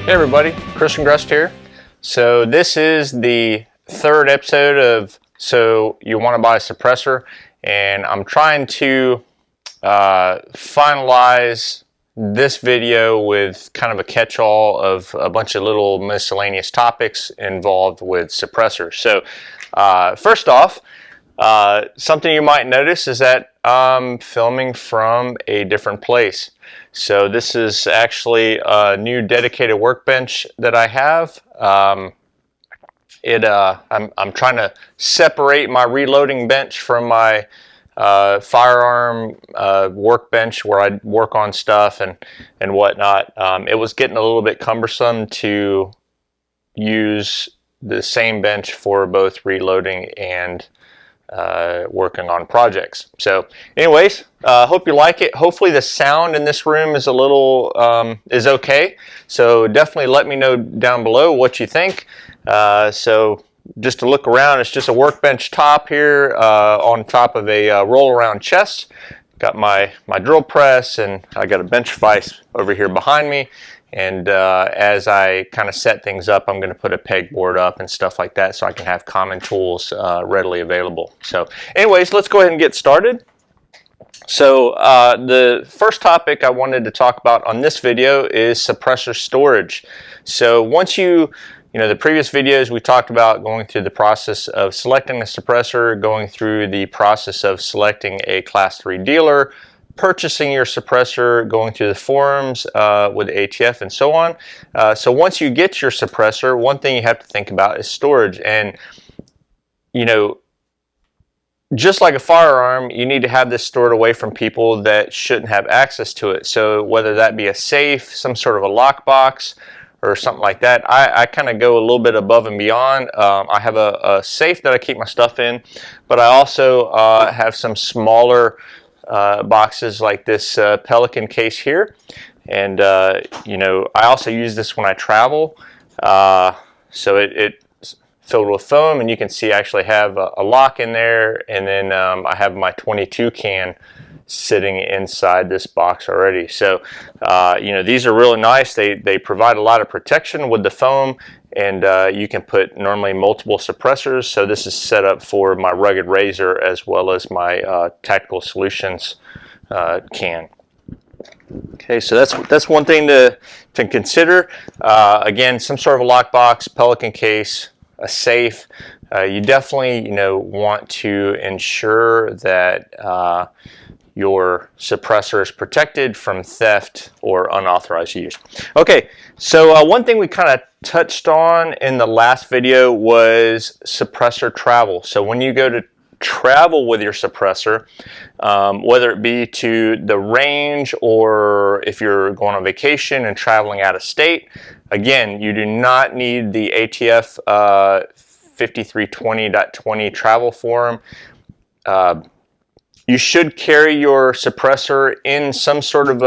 Hey everybody, Chris and Grest here. So this is the third episode of So You Want to Buy a Suppressor, and I'm trying to finalize this video with kind of a catch-all of a bunch of little miscellaneous topics involved with suppressors. So first off, something you might notice is that I'm filming from a different place. So this is actually a new dedicated workbench that I have. I'm trying to separate my reloading bench from my firearm workbench where I work on stuff and whatnot. It was getting a little bit cumbersome to use the same bench for both reloading and working on projects. So anyways, hope you like it. Hopefully the sound in this room is a little is okay, so definitely let me know down below what you think. So just to look around, it's just a workbench top here on top of a roll around chest. Got my drill press, and I got a bench vise over here behind me. And as I kind of set things up, I'm going to put a pegboard up and stuff like that so I can have common tools readily available. So anyways, let's go ahead and get started. So the first topic I wanted to talk about on this video is suppressor storage. So once the previous videos we talked about going through the process of selecting a suppressor, going through the process of selecting a class 3 dealer, purchasing your suppressor, going through the forums with ATF and so on. So once you get your suppressor, one thing you have to think about is storage. And just like a firearm, you need to have this stored away from people that shouldn't have access to it. So whether that be a safe, some sort of a lockbox, or something like that, I kind of go a little bit above and beyond. I have a safe that I keep my stuff in, but I also have some smaller boxes like this Pelican case here, and I also use this when I travel. So it's filled with foam, and you can see I actually have a lock in there, and then I have my 22 can sitting inside this box already. So these are really nice. They provide a lot of protection with the foam, and you can put normally multiple suppressors. So this is set up for my rugged razor as well as my tactical solutions can. Okay, so that's one thing to consider. Again, some sort of a lockbox, Pelican case, a safe. You definitely want to ensure that your suppressor is protected from theft or unauthorized use. Okay, so one thing we kind of touched on in the last video was suppressor travel. So when you go to travel with your suppressor, whether it be to the range or if you're going on vacation and traveling out of state, again, you do not need the ATF 5320.20 travel form. You should carry your suppressor in some sort of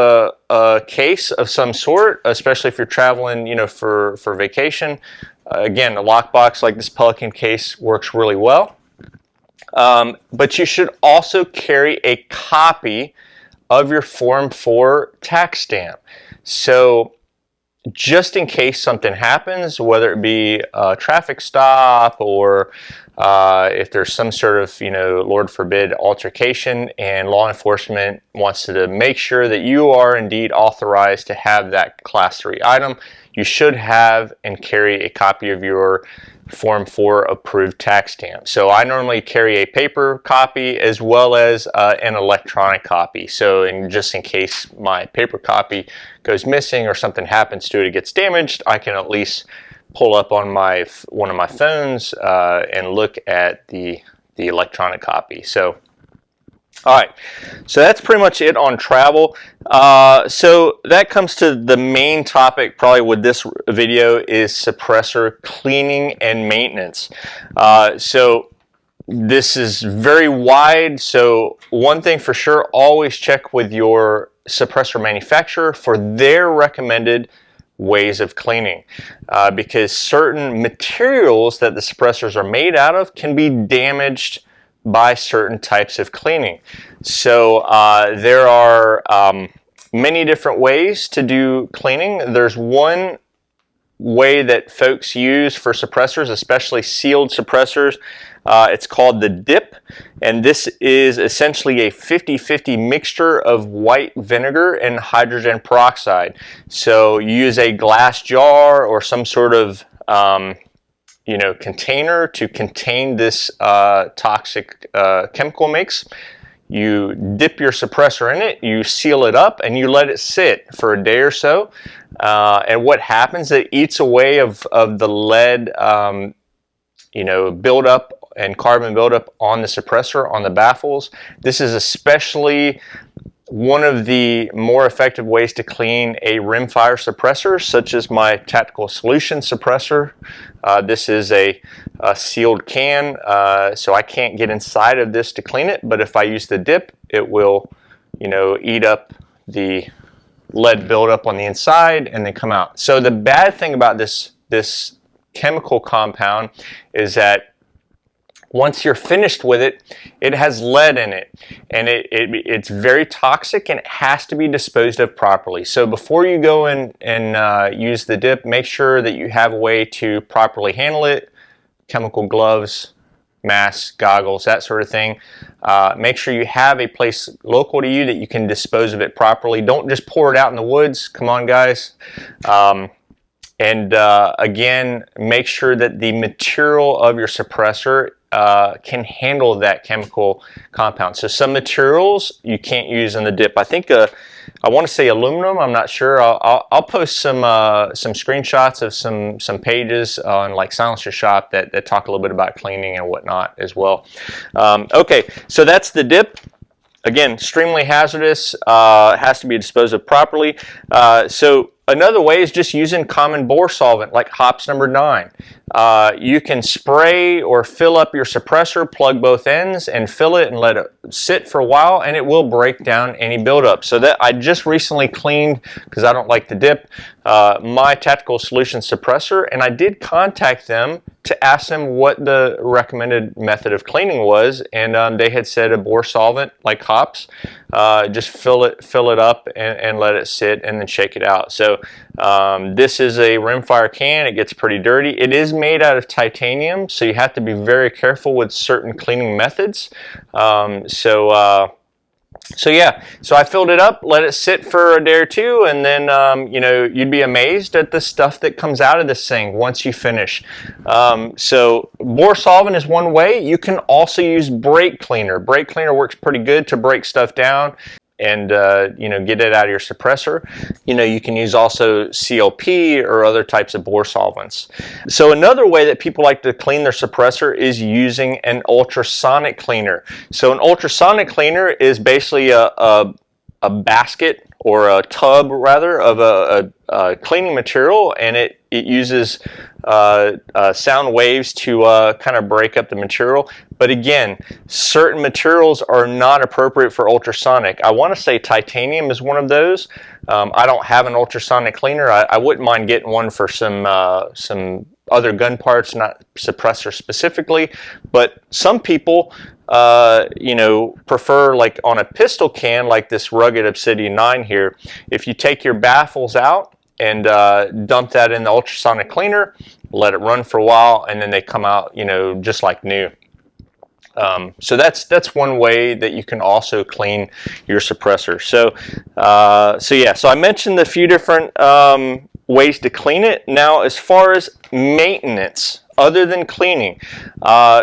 a case of some sort, especially if you're traveling, for vacation. Again, a lockbox like this Pelican case works really well. But you should also carry a copy of your Form 4 tax stamp. So just in case something happens, whether it be a traffic stop or if there's some sort of, Lord forbid, altercation and law enforcement wants to make sure that you are indeed authorized to have that Class 3 item, you should have and carry a copy of your Form 4 approved tax stamp. So I normally carry a paper copy as well as an electronic copy. So just in case my paper copy goes missing or something happens to it, it gets damaged, I can at least pull up on one of my phones and look at the electronic copy. So all right, so that's pretty much it on travel. So that comes to the main topic probably with this video is suppressor cleaning and maintenance. So this is very wide, so one thing for sure, always check with your suppressor manufacturer for their recommended ways of cleaning, because certain materials that the suppressors are made out of can be damaged by certain types of cleaning. So there are many different ways to do cleaning. There's one way that folks use for suppressors, especially sealed suppressors. It's called the dip, and this is essentially a 50-50 mixture of white vinegar and hydrogen peroxide. So you use a glass jar or some sort of container to contain this toxic chemical mix. You dip your suppressor in it, you seal it up, and you let it sit for a day or so. And what happens, it eats away of the lead, buildup and carbon buildup on the suppressor, on the baffles. This is especially one of the more effective ways to clean a rimfire suppressor, such as my Tactical Solution suppressor. This is a sealed can, so I can't get inside of this to clean it, but if I use the dip, it will, eat up the lead buildup on the inside and then come out. So the bad thing about this chemical compound is that once you're finished with it, it has lead in it, and it's very toxic, and it has to be disposed of properly. So before you go in and use the dip, make sure that you have a way to properly handle it. Chemical gloves, masks, goggles, that sort of thing. Make sure you have a place local to you that you can dispose of it properly. Don't just pour it out in the woods. Come on, guys. Again, make sure that the material of your suppressor can handle that chemical compound. So some materials you can't use in the dip. I think I want to say aluminum. I'm not sure. I'll post some screenshots of some pages on like Silencer Shop that talk a little bit about cleaning and whatnot as well. Okay, so that's the dip. Again, extremely hazardous. Has to be disposed of properly. So another way is just using common bore solvent like hops number 9. You can spray or fill up your suppressor, plug both ends, and fill it and let it sit for a while, and it will break down any buildup. So that I just recently cleaned, because I don't like the dip, my Tactical Solution suppressor, and I did contact them to ask them what the recommended method of cleaning was, and they had said a bore solvent like hops. Just fill it up and let it sit and then shake it out. So this is a rimfire can. It gets pretty dirty. It is made out of titanium, so you have to be very careful with certain cleaning methods. So yeah, so I filled it up, let it sit for a day or two, and then you'd be amazed at the stuff that comes out of this thing once you finish. So bore solvent is one way. You can also use brake cleaner. Brake cleaner works pretty good to break stuff down and get it out of your suppressor. You can use also CLP or other types of bore solvents. So another way that people like to clean their suppressor is using an ultrasonic cleaner. So an ultrasonic cleaner is basically a basket or a tub rather of a cleaning material, and it uses sound waves to kind of break up the material. But again, certain materials are not appropriate for ultrasonic. I want to say titanium is one of those. I don't have an ultrasonic cleaner. I wouldn't mind getting one for some other gun parts, not suppressor specifically. But some people prefer, like on a pistol can, like this Rugged Obsidian 9 here, if you take your baffles out and dump that in the ultrasonic cleaner, let it run for a while, and then they come out, just like new. So that's one way that you can also clean your suppressor. So I mentioned a few different ways to clean it. Now, as far as maintenance, other than cleaning,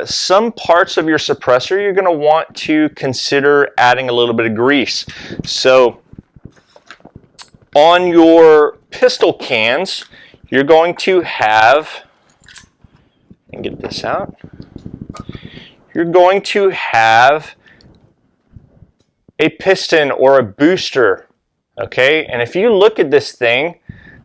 some parts of your suppressor you're going to want to consider adding a little bit of grease. So on your pistol cans, you're going to have, and get this out, you're going to have a piston or a booster, okay? And if you look at this thing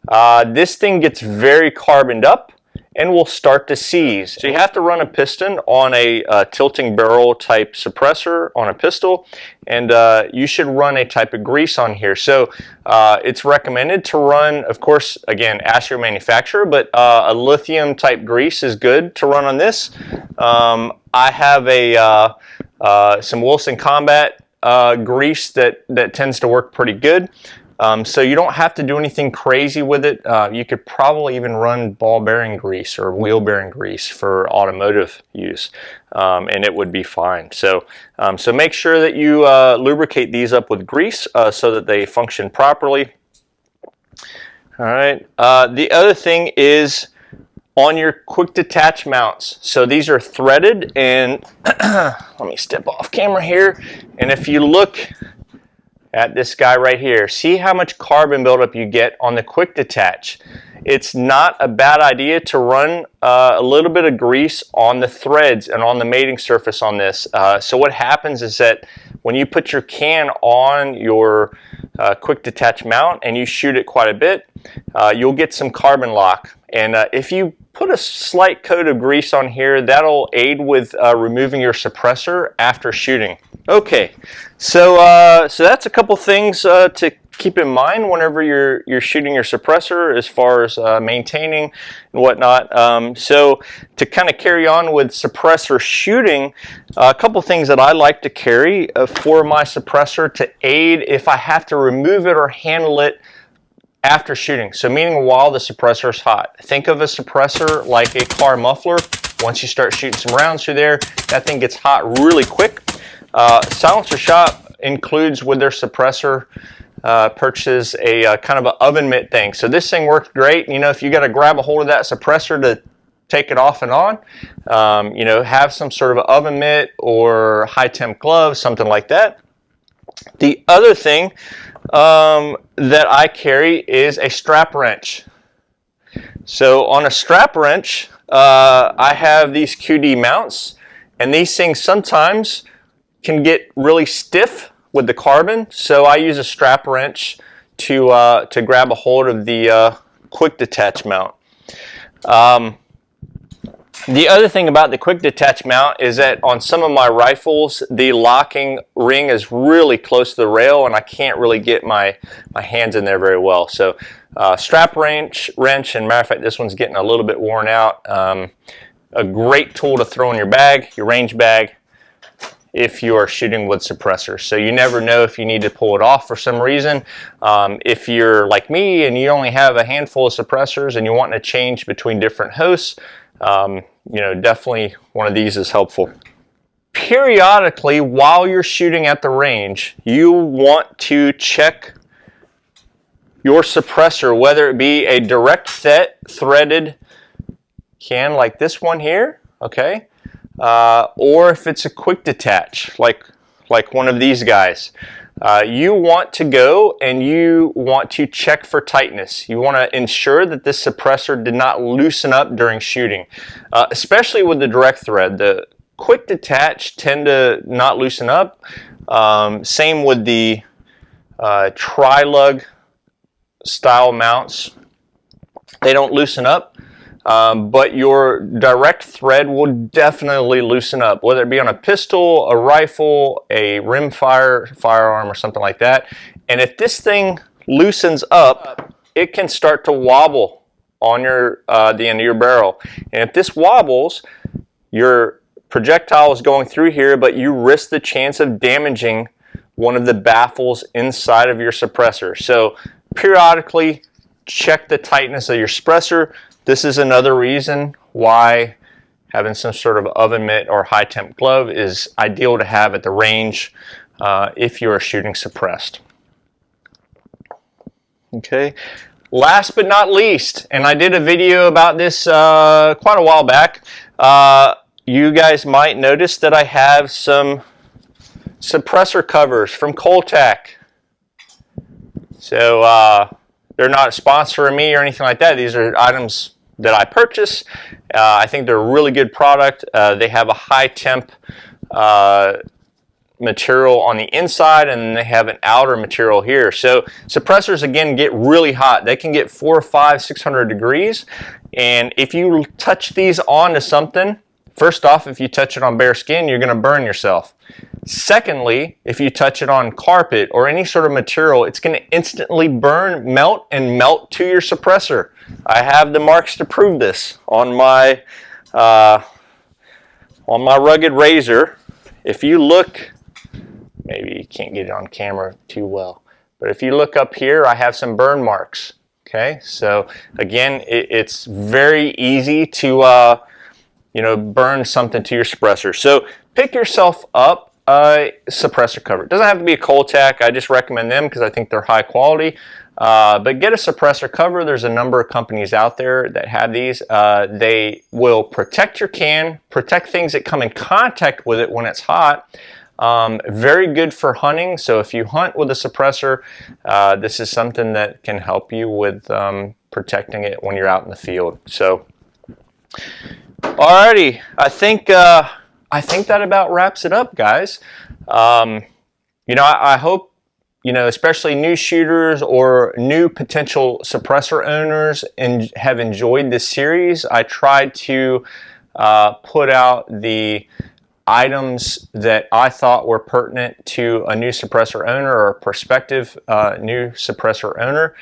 gets very carboned up and will start to seize. So you have to run a piston on a tilting barrel type suppressor on a pistol, and you should run a type of grease on here. So it's recommended to run, of course, again, ask your manufacturer, but a lithium type grease is good to run on this. I have some Wilson Combat grease that tends to work pretty good. So you don't have to do anything crazy with it. You could probably even run ball bearing grease or wheel bearing grease for automotive use, and it would be fine. So, so make sure that you lubricate these up with grease so that they function properly. All right. The other thing is on your quick detach mounts. So these are threaded, and let me step off camera here. And if you look at this guy right here, see how much carbon buildup you get on the quick detach. It's not a bad idea to run a little bit of grease on the threads and on the mating surface on this. So what happens is that when you put your can on your quick detach mount and you shoot it quite a bit, you'll get some carbon lock. And if you put a slight coat of grease on here, that'll aid with removing your suppressor after shooting. Okay, so so that's a couple things to keep in mind whenever you're shooting your suppressor as far as maintaining and whatnot. So to kind of carry on with suppressor shooting, a couple things that I like to carry for my suppressor to aid if I have to remove it or handle it after shooting. So meaning while the suppressor is hot. Think of a suppressor like a car muffler. Once you start shooting some rounds through there, that thing gets hot really quick. Silencer Shop includes with their suppressor purchases a kind of an oven mitt thing. So this thing works great. You know, if you got to grab a hold of that suppressor to take it off and on, you know, have some sort of oven mitt or high temp gloves, something like that. The other thing that I carry is a strap wrench. So on a strap wrench, I have these QD mounts, and these things sometimes can get really stiff with the carbon. So I use a strap wrench to grab a hold of the quick detach mount. The other thing about the quick detach mount is that on some of my rifles, the locking ring is really close to the rail, and I can't really get my hands in there very well. So strap wrench, and matter of fact, this one's getting a little bit worn out. A great tool to throw in your bag, your range bag, if you are shooting with suppressors. So you never know if you need to pull it off for some reason. If you're like me and you only have a handful of suppressors and you want to change between different hosts, you know, definitely one of these is helpful. Periodically, while you're shooting at the range, you want to check your suppressor, whether it be a direct threaded can like this one here, okay, or if it's a quick detach like one of these guys. You want to go and you want to check for tightness. You want to ensure that this suppressor did not loosen up during shooting, especially with the direct thread. The quick detach tend to not loosen up. Same with the tri-lug style mounts. They don't loosen up. But your direct thread will definitely loosen up, whether it be on a pistol, a rifle, a rimfire, firearm, or something like that. And if this thing loosens up, it can start to wobble on your the end of your barrel. And if this wobbles, your projectile is going through here, but you risk the chance of damaging one of the baffles inside of your suppressor. So periodically check the tightness of your suppressor. This is another reason why having some sort of oven mitt or high temp glove is ideal to have at the range if you are shooting suppressed. Okay, last but not least, and I did a video about this quite a while back, you guys might notice that I have some suppressor covers from Coltac. So they're not sponsoring me or anything like that. These are items that I purchase. I think they're a really good product. They have a high temp material on the inside, and they have an outer material here. So suppressors, again, get really hot. They can get 400, 500, 600 degrees. And if you touch these onto something, first off, if you touch it on bare skin, you're going to burn yourself. Secondly, if you touch it on carpet or any sort of material, it's going to instantly burn, melt, and melt to your suppressor. I have the marks to prove this on my rugged razor. If you look, maybe you can't get it on camera too well, but if you look up here, I have some burn marks. Okay, so again, it's very easy to burn something to your suppressor. So pick yourself up a suppressor cover. It doesn't have to be a Coltac. I just recommend them because I think they're high quality. But get a suppressor cover. There's a number of companies out there that have these. They will protect your can, protect things that come in contact with it when it's hot. Very good for hunting. So if you hunt with a suppressor, this is something that can help you with protecting it when you're out in the field. So, alrighty, I think that about wraps it up, guys. I hope, especially new shooters or new potential suppressor owners have enjoyed this series. I tried to put out the items that I thought were pertinent to a new suppressor owner or a prospective new suppressor owner.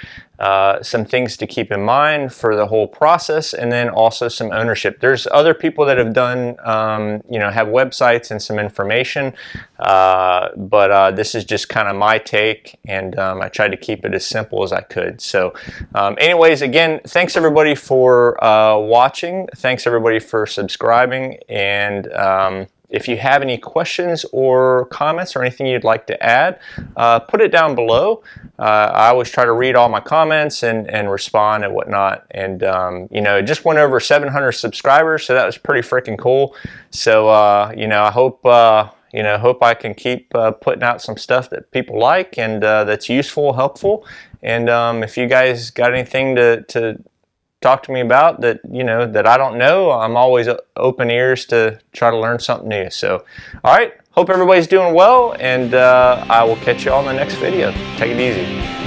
Some things to keep in mind for the whole process, and then also some ownership. There's other people that have done, have websites and some information, but this is just kind of my take, and I tried to keep it as simple as I could. So anyways, again, thanks everybody for watching. Thanks everybody for subscribing, and if you have any questions or comments or anything you'd like to add, put it down below. I always try to read all my comments and respond and whatnot. And, it just went over 700 subscribers, so that was pretty freaking cool. So, I hope I can keep putting out some stuff that people like and that's useful, helpful. And if you guys got anything to talk to me about that that I don't know, I'm always open ears to try to learn something new. So all right, hope everybody's doing well, and I will catch you all in the next video. Take it easy.